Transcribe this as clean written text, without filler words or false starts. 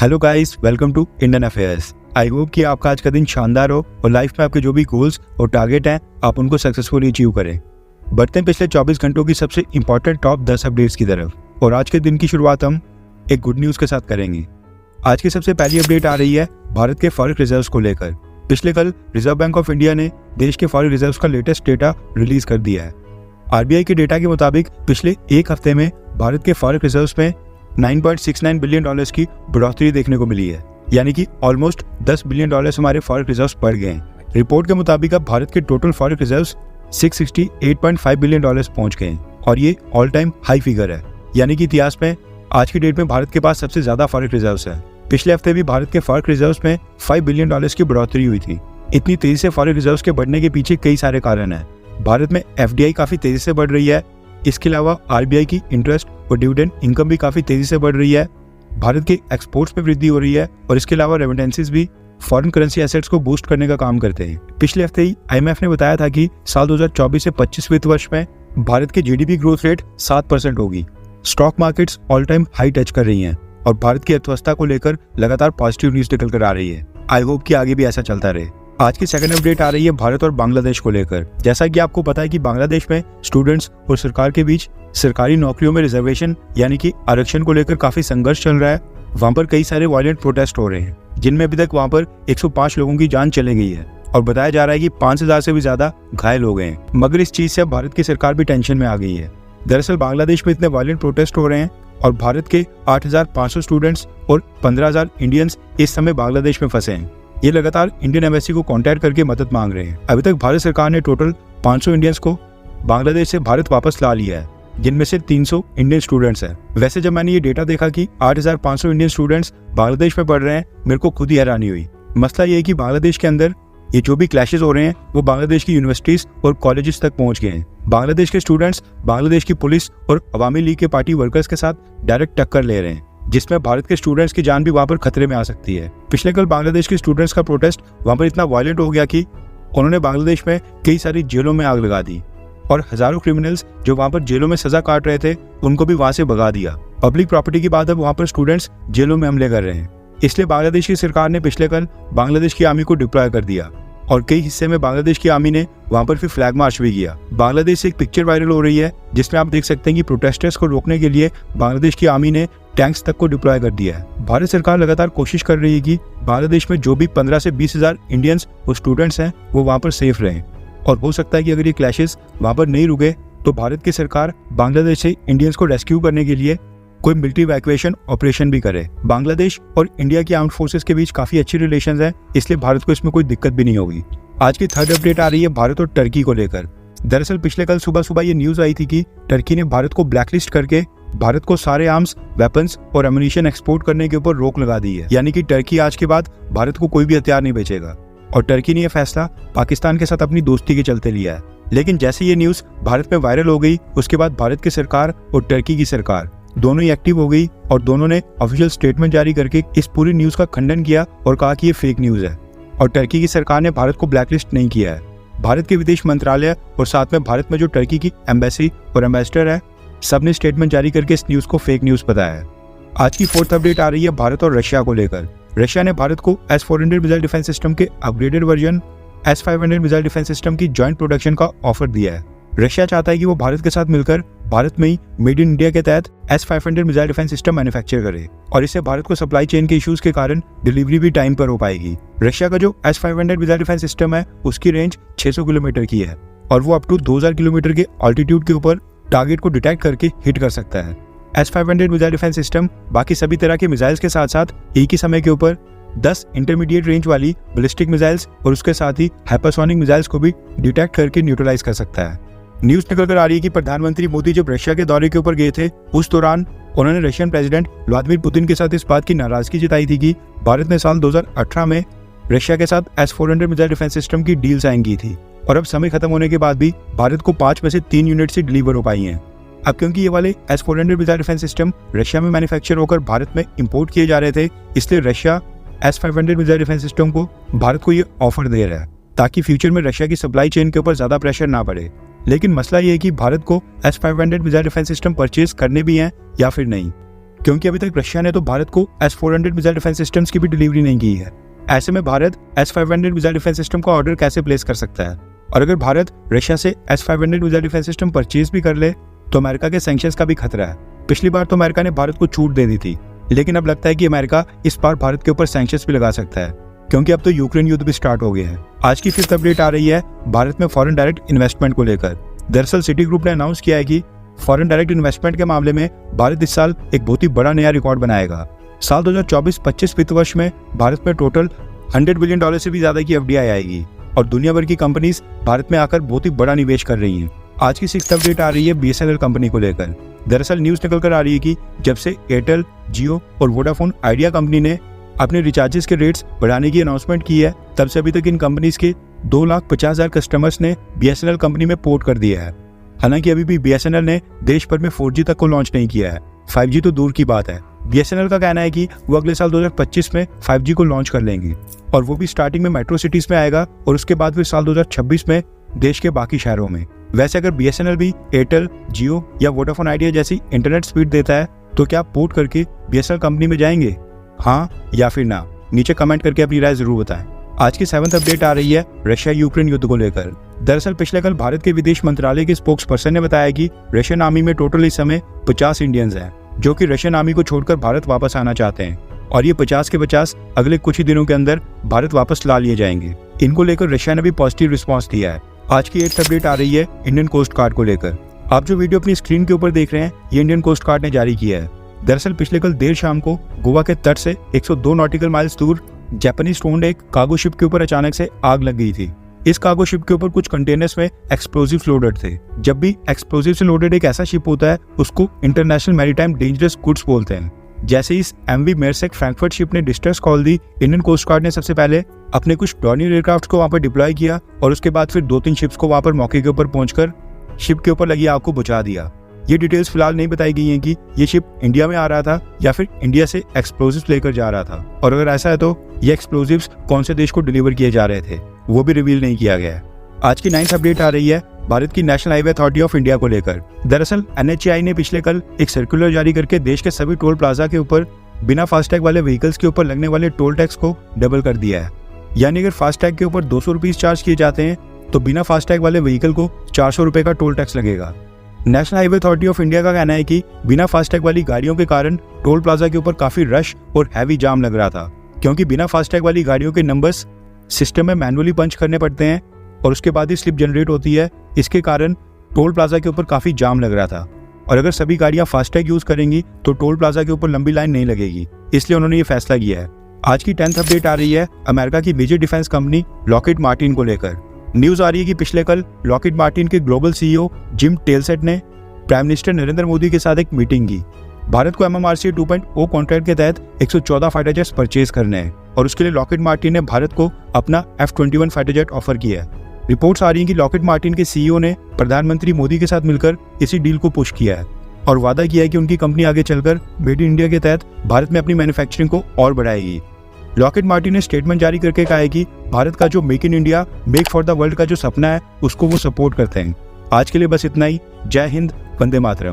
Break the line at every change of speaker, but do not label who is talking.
Hello guys, welcome to Indian affairs. I hope कि आपका आज का दिन शानदार हो और लाइफ में आपके जो भी गोल्स और टारगेट हैं आप उनको सक्सेसफुली अचीव करें। बढ़ते हैं पिछले 24 घंटों की सबसे इंपॉर्टेंट टॉप 10 अपडेट्स की तरफ और आज के दिन की शुरुआत हम एक गुड न्यूज़ के साथ करेंगे। आज की सबसे पहली अपडेट आ रही है भारत के फॉरेक्स रिजर्व्स को लेकर। पिछले कल रिजर्व बैंक ऑफ इंडिया ने देश के फॉरेक्स रिजर्व्स का लेटेस्ट डेटा रिलीज कर दिया है। आरबीआई के डेटा के मुताबिक पिछले एक हफ्ते में भारत के फॉरेक्स रिजर्व्स में $9.69 बिलियन की बढ़ोतरी देखने को मिली है, यानी कि ऑलमोस्ट $10 बिलियन हमारे फॉरेक्स रिजर्व्स बढ़ गए हैं। रिपोर्ट के मुताबिक अब भारत के टोटल फॉरेक्स रिजर्व्स $668.5 बिलियन पहुंच गए हैं और ये ऑल टाइम हाई फिगर है, यानी कि इतिहास में आज की डेट में भारत के पास सबसे ज्यादा फॉरेक्स रिजर्व्स है। पिछले हफ्ते भी भारत के फॉरेक्स रिजर्व्स में $5 बिलियन की बढ़ोतरी हुई थी। इतनी तेजी से फॉरेक्स रिजर्व्स के बढ़ने के पीछे कई सारे कारण हैं। भारत में एफडीआई काफी तेजी से बढ़ रही है। इसके अलावा आरबीआई की इंटरेस्ट और डिविडेंड इनकम भी काफी तेजी से बढ़ रही है। भारत के एक्सपोर्ट्स में वृद्धि हो रही है और इसके अलावा रेमिटेंसेस भी फॉरेन करेंसी एसेट्स को बूस्ट करने का काम करते हैं। पिछले हफ्ते ही आईएमएफ ने बताया था कि साल 2024 से 25 वित्त वर्ष में भारत की जीडीपी ग्रोथ रेट 7% होगी। Stock markets all time high touch कर रही हैं और भारत की अर्थव्यवस्था को लेकर लगातार पॉजिटिव न्यूज निकल कर आ रही है। आई होप कि आगे भी ऐसा चलता रहे। आज की सेकंड अपडेट आ रही है भारत और बांग्लादेश को लेकर। जैसा कि आपको पता है कि बांग्लादेश में स्टूडेंट्स और सरकार के बीच सरकारी नौकरियों में रिजर्वेशन यानी कि आरक्षण को लेकर काफी संघर्ष चल रहा है। वहां पर कई सारे वायलेंट प्रोटेस्ट हो रहे हैं, जिनमें अभी तक वहां पर 105 लोगों की जान चली गई है और बताया जा रहा है कि 5000 से भी ज्यादा घायल हो गए हैं। मगर इस चीज से अब भारत की सरकार भी टेंशन में आ गई है। दरअसल बांग्लादेश में इतने वायलेंट प्रोटेस्ट हो रहे हैं और भारत के 8500 स्टूडेंट्स और 15000 इंडियंस इस समय बांग्लादेश में फंसे हैं। ये लगातार इंडियन एम्बेसी को कांटेक्ट करके मदद मांग रहे हैं। अभी तक भारत सरकार ने टोटल 500 इंडियंस को बांग्लादेश से भारत वापस ला लिया है, जिनमें से 300 इंडियन स्टूडेंट्स हैं। वैसे जब मैंने ये डेटा देखा कि 8500 इंडियन स्टूडेंट्स बांग्लादेश में पढ़ रहे हैं, मेरे को खुद ही हैरानी हुई। मसला ये है कि बांग्लादेश के अंदर ये जो भी क्लैशेस हो रहे हैं वो बांग्लादेश की यूनिवर्सिटीज और कॉलेजेस तक पहुंच गए हैं। बांग्लादेश के स्टूडेंट्स बांग्लादेश की पुलिस और अवामी लीग के पार्टी वर्कर्स के साथ डायरेक्ट टक्कर ले रहे हैं, जिसमें भारत के स्टूडेंट्स की जान भी वहां पर खतरे में आ सकती है। पिछले कल बांग्लादेश के स्टूडेंट्स का प्रोटेस्ट वहां पर इतना वायलेंट हो गया कि उन्होंने बांग्लादेश में कई सारी जेलों में आग लगा दी और हजारों क्रिमिनल्स जो वहां पर जेलों में सजा काट रहे थे उनको भी वहां से भगा दिया। पब्लिक प्रॉपर्टी की बात अब वहां पर स्टूडेंट्स जेलों में हमले कर रहे हैं। इसलिए बांग्लादेश की सरकार ने पिछले कल बांग्लादेश की आर्मी को डिप्लॉय कर दिया और कई हिस्से में बांग्लादेश की आर्मी ने वहां पर फिर फ्लैग मार्च भी किया। बांग्लादेश से एक पिक्चर वायरल हो रही है जिसमें आप देख सकते हैं कि प्रोटेस्टर्स को रोकने के लिए बांग्लादेश की आर्मी ने टैंक्स तक को डिप्लॉय कर दिया है। भारत सरकार लगातार कोशिश कर रही है कि बांग्लादेश में जो भी 15 से 20 हजार इंडियंस और स्टूडेंट्स हैं वो वहां पर सेफ रहें और हो सकता है कि अगर ये क्लैशेस वहां पर नहीं रुके तो भारत की सरकार बांग्लादेश से इंडियंस को रेस्क्यू करने के लिए कोई मिलिट्री इवैक्यूएशन ऑपरेशन भी करे। बांग्लादेश और इंडिया की आर्म्ड फोर्सेस के बीच काफी अच्छी रिलेशंस हैं, इसलिए भारत को इसमें कोई दिक्कत भी नहीं होगी। आज की थर्ड अपडेट आ रही है भारत और टर्की को लेकर। दरअसल पिछले कल सुबह ये न्यूज आई थी कि टर्की ने भारत को ब्लैकलिस्ट करके भारत को सारे आर्म्स, वेपन्स और एमुनिशन एक्सपोर्ट करने के ऊपर रोक लगा दी है, यानी कि टर्की आज के बाद भारत को कोई भी हथियार नहीं बेचेगा। और टर्की ने यह फैसला पाकिस्तान के साथ अपनी दोस्ती के चलते लिया है। लेकिन जैसे ये न्यूज भारत में वायरल हो गई उसके बाद भारत की सरकार और टर्की की सरकार दोनों ही एक्टिव हो गई और दोनों ने ऑफिशियल स्टेटमेंट जारी करके इस पूरी न्यूज का खंडन किया और कहा कि ये फेक न्यूज है। और टर्की की सरकार ने भारत को ब्लैकलिस्ट नहीं किया है। भारत के विदेश मंत्रालय और साथ में भारत में जो टर्की की एम्बेसी और एम्बेसडर है, सबने स्टेटमेंट जारी करके इस न्यूज को फेक न्यूज बताया है। आज की फोर्थ अपडेट आ रही है भारत और रशिया को लेकर। रशिया ने भारत को S-400 मिसाइल डिफेंस सिस्टम के upgraded version S-500 missile defence system की जॉइंट प्रोडक्शन का ऑफर दिया है। रशिया चाहता है कि वो भारत के साथ मिलकर भारत में ही मेड इन इंडिया के तहत S-500 missile defence system manufacture करे और इससे भारत को सप्लाई चेन के इश्यूज के कारण डिलीवरी भी टाइम पर हो पाएगी। रशिया का जो S-500 मिसाइल डिफेंस सिस्टम है उसकी रेंज 600 किलोमीटर की है और वो अप टू 2000 किलोमीटर के ऑल्टीट्यूड के ऊपर टारगेट को डिटेक्ट करके हिट कर सकता है। S-500 मिसाइल डिफेंस सिस्टम बाकी सभी तरह के मिसाइल्स के साथ साथ एक ही समय के ऊपर 10 इंटरमीडिएट रेंज वाली बैलिस्टिक मिसाइल्स और उसके साथ ही हाइपरसोनिक मिसाइल्स को भी डिटेक्ट करके न्यूट्रलाइज कर सकता है। न्यूज निकल कर आ रही है कि प्रधानमंत्री मोदी जब रशिया के दौरे के ऊपर गए थे उस दौरान उन्होंने रशियन प्रेसिडेंट व्लादिमीर पुतिन के साथ इस बात की नाराजगी जताई थी कि भारत ने साल 2018 में रशिया के साथ S-400 मिसाइल डिफेंस सिस्टम की डील साइन की थी और अब समय खत्म होने के बाद भी भारत को 5 में से 3 यूनिट से डिलीवर हो पाई हैं। अब क्योंकि ये वाले S-400 missile defence system Russia में मैन्युफैक्चर होकर भारत में इंपोर्ट किए जा रहे थे, इसलिए Russia S-500 missile defence system को भारत को ये ऑफर दे रहा है ताकि फ्यूचर में रशिया की सप्लाई चेन के ऊपर ज्यादा प्रेशर ना पड़े। लेकिन मसला ये है कि भारत को S-500 missile defence system purchase करने भी हैं या फिर नहीं। क्योंकि अभी तक रशिया ने तो भारत को S-400 मिसाइल डिफेंस सिस्टम्स की भी डिलीवरी नहीं की है। ऐसे में Bharat S-500 missile defence system का ऑर्डर कैसे प्लेस कर सकता है? और अगर भारत रशिया से S-500 missile defence system purchase भी कर ले तो अमेरिका के सैंक्शंस का भी खतरा है। पिछली बार तो अमेरिका ने भारत को छूट दे दी थी, लेकिन अब लगता है कि अमेरिका इस बार भारत के ऊपर सैंक्शंस भी लगा सकता है, क्योंकि अब तो यूक्रेन युद्ध भी स्टार्ट हो गया है। आज की 5th अपडेट आ रही है भारत में फॉरेन डायरेक्ट इन्वेस्टमेंट को लेकर। दरअसल सिटी ग्रुप ने अनाउंस किया है कि फॉरेन डायरेक्ट इन्वेस्टमेंट के मामले में भारत इस साल एक बहुत ही बड़ा नया रिकॉर्ड बनाएगा। साल 2024-25 वित्त वर्ष में भारत में टोटल $100 बिलियन से भी ज्यादा की FDI आएगी और दुनिया भर की कंपनीज भारत में आकर बहुत ही बड़ा निवेश कर रही हैं। आज की 6th अपडेट आ रही है BSNL कंपनी को लेकर। दरअसल न्यूज निकल कर आ रही है कि जब से एयरटेल, जियो और वोडाफोन आइडिया कंपनी ने अपने रिचार्जेस के रेट्स बढ़ाने की अनाउंसमेंट की है, तब से अभी तक इन कंपनीज के 2,50,000 कस्टमर्स ने BSNL कंपनी में पोर्ट कर दिया है। हालांकि अभी भी BSNL ने देश भर में 4G तक को लॉन्च नहीं किया है, 5G तो दूर की बात है। BSNL का कहना है कि वो अगले साल 2025 में 5G को लॉन्च कर लेंगे और वो भी स्टार्टिंग में मेट्रो सिटीज में आएगा और उसके बाद फिर साल 2026 में देश के बाकी शहरों में। वैसे अगर BSNL भी एयरटेल, जियो या वोडाफोन आइडिया जैसी इंटरनेट स्पीड देता है तो क्या आप पोर्ट करके BSNL कंपनी में जाएंगे? हाँ या फिर ना? नीचे कमेंट करके अपनी राय जरूर बताएं। आज की 7th अपडेट आ रही है रशिया यूक्रेन युद्ध को लेकर। दरअसल पिछले कल भारत के विदेश मंत्रालय के स्पोक्स पर्सन ने बताया कि रशियन आर्मी में टोटल इस समय 50 इंडियंस हैं जो कि रशियन आर्मी को छोड़कर भारत वापस आना चाहते हैं और ये 50 के 50 अगले कुछ ही दिनों के अंदर भारत वापस ला लिए जाएंगे। इनको लेकर रशिया ने भी पॉजिटिव रिस्पॉन्स दिया है। आज की 8th अपडेट आ रही है इंडियन कोस्ट गार्ड को लेकर। आप जो वीडियो अपनी स्क्रीन के ऊपर देख रहे हैं ये इंडियन कोस्ट गार्ड ने जारी किया है। दरअसल पिछले कल देर शाम को गोवा के तट से 102 नॉटिकल माइल्स दूर जापानीज ओन्ड एक कार्गो शिप के ऊपर अचानक से आग लग गई थी। इस कार्गो शिप के ऊपर कुछ कंटेनर्स में एक्सप्लोजिव्स लोडेड थे। जब भी एक्सप्लोजिव से लोडेड एक ऐसा शिप होता है उसको इंटरनेशनल मैरीटाइम डेंजरस गुड्स बोलते हैं। जैसे इस MV मेरसेक फ्रैंकफर्ट शिप ने डिस्ट्रेस कॉल दी, इंडियन कोस्ट गार्ड ने सबसे पहले अपने कुछ डॉर्नियर एयरक्राफ्ट को वहां पर डिप्लॉय किया और उसके बाद फिर 2-3 शिप्स को वहां पर मौके के ऊपर पहुंचकर शिप के ऊपर लगी आग को बुझा दिया। ये डिटेल्स फिलहाल नहीं बताई गई हैं कि ये शिप इंडिया में आ रहा था या फिर इंडिया से एक्सप्लोजिव्स लेकर जा रहा था, और अगर ऐसा है तो ये एक्सप्लोजिव्स कौन से देश को डिलीवर किए जा रहे थे वो भी रिवील नहीं किया गया है। आज की 9th अपडेट आ रही है भारत की national highway authority of India को लेकर। दरअसल NHAI ने पिछले कल एक सर्कुलर जारी करके देश के सभी टोल प्लाजा के ऊपर बिना फास्टैग वाले व्हीकल्स के ऊपर लगने वाले टोल टैक्स को डबल कर दिया है। यानी अगर फास्टैग के ऊपर 200 रुपीज चार्ज किए जाते हैं तो बिना फास्टैग वाले व्हीकल को 400 रुपए का टोल टैक्स लगेगा। National highway authority of India का कहना है कि बिना फास्टैग वाली गाड़ियों के कारण टोल प्लाजा के ऊपर काफी रश और हैवी जाम लग रहा था, क्योंकि बिना फास्टैग वाली गाड़ियों के नंबर्स सिस्टम में मैनुअली पंच करने पड़ते हैं और उसके बाद ही स्लिप जनरेट होती है। इसके कारण टोल प्लाजा के ऊपर काफी जाम लग रहा था और अगर सभी गाड़ियां फास्टैग यूज करेंगी तो टोल प्लाजा के ऊपर लंबी लाइन नहीं लगेगी, इसलिए उन्होंने ये फैसला किया है। आज की 10th अपडेट आ रही है अमेरिका की major defence company Lockheed Martin को लेकर। न्यूज आ रही है कि पिछले कल लॉकहीड मार्टिन के ग्लोबल CEO जिम टेलसेट ने प्राइम मिनिस्टर नरेंद्र मोदी के साथ एक मीटिंग की। भारत को MMRCA 2.0 कॉन्ट्रैक्ट के तहत 114 फाइटर जेट्स परचेज करने हैं और उसके लिए लॉकहीड मार्टिन ने भारत को अपना F-21 फाइटर जेट ऑफर किया है। रिपोर्ट्स आ रही हैं कि लॉकहीड मार्टिन के CEO ने प्रधानमंत्री मोदी के साथ मिलकर इसी डील को पुश किया है और वादा किया है कि उनकी कंपनी आगे चलकर मेड इन इंडिया के तहत भारत में अपनी मैन्युफैक्चरिंग को और बढ़ाएगी। लॉकहीड मार्टिन ने स्टेटमेंट जारी करके कहा है कि भारत का जो make in India, make for the world का जो सपना है उसको वो सपोर्ट करते हैं। आज के लिए बस इतना ही। जय हिंद, वंदे मातरम।